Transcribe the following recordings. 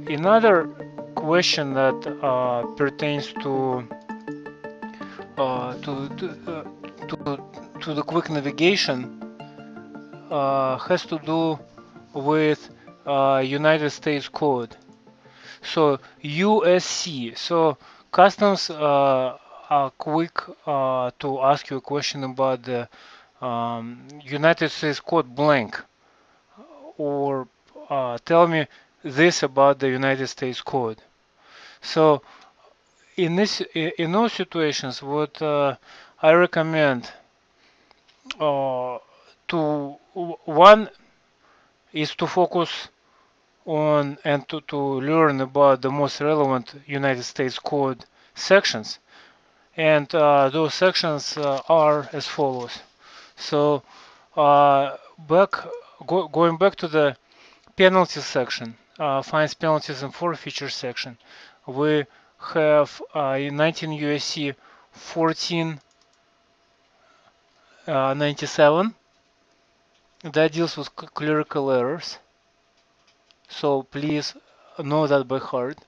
Another question that pertains uh, to, to, uh, to the quick navigation has to do with United States code. So USC. So customs are quick to ask you a question about the United States code blank, or tell me this about the United States code. So in those situations, what I recommend to one is to focus on and to learn about the most relevant United States Code sections. And those sections are as follows. So uh, back going back to the penalties section, fines, penalties, and forfeitures section, we have in 19 USC 1497 that deals with clerical errors. So please know that by heart.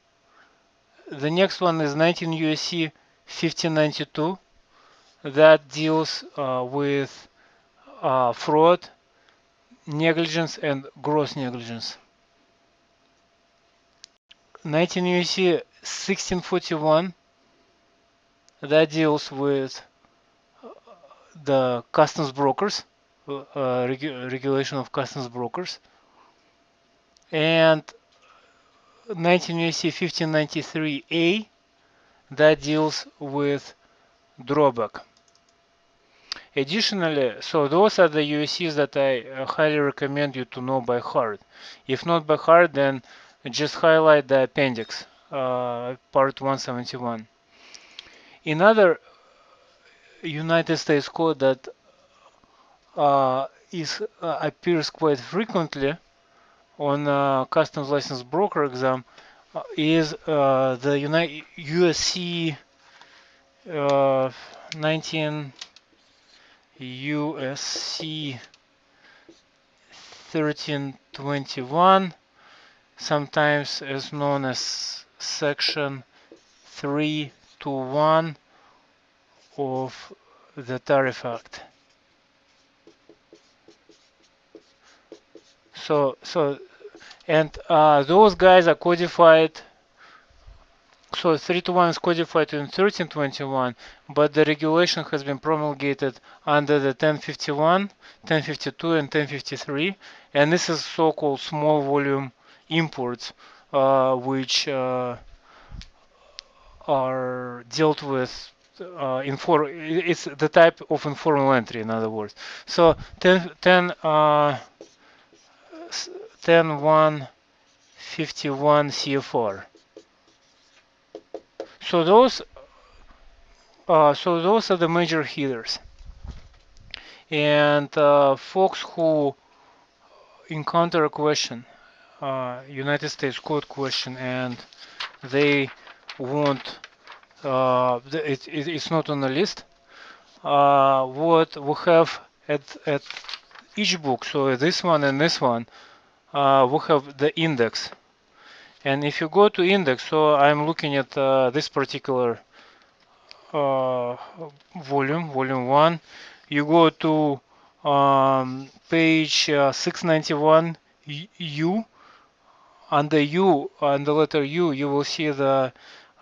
The next one is 19 USC 1592 that deals with fraud, negligence, and gross negligence. 19 USC 1641 that deals with the customs brokers, regulation of customs brokers. And 19 USC 1593A that deals with drawback. Additionally, so those are the USCs that I highly recommend you to know by heart. If not by heart, then just highlight the appendix, part 171. Another United States code that appears quite frequently on customs license broker exam is the USC 19 USC 1321, sometimes as known as section 321 of the Tariff Act. Those guys are codified. So 321 is codified in 1321, but the regulation has been promulgated under the 1051, 1052, and 1053, and this is so-called small volume imports, which are dealt with it's the type of informal entry, in other words. So 10151 CFR. So those are the major headers. And folks who encounter a question, United States Code question, and they want it's not on the list. What we have at each book, so this one and this one, we have the index. And if you go to index, so I'm looking at this particular volume 1. You go to page 691 U. Under U, on the letter U, you will see the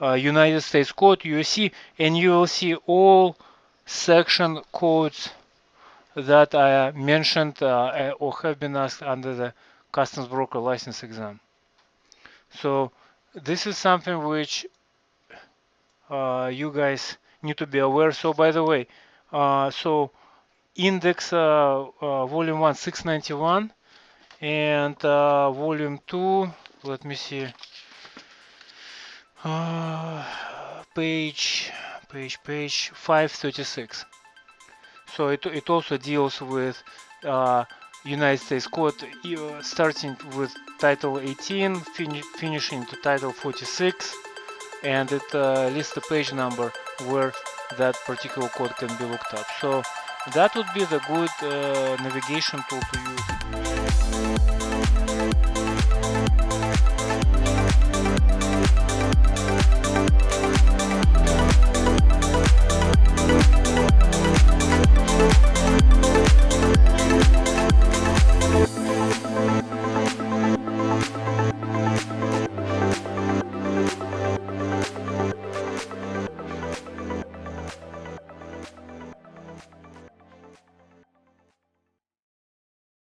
United States Code, USC, and you will see all section codes that I mentioned or have been asked under the customs broker license exam. So this is something which you guys need to be aware. So by the way, so index volume 1 691 and volume 2, let me see, page 536. So it also deals with United States Code, starting with title 18, finishing to title 46, and it lists the page number where that particular code can be looked up. So that would be the good navigation tool to use.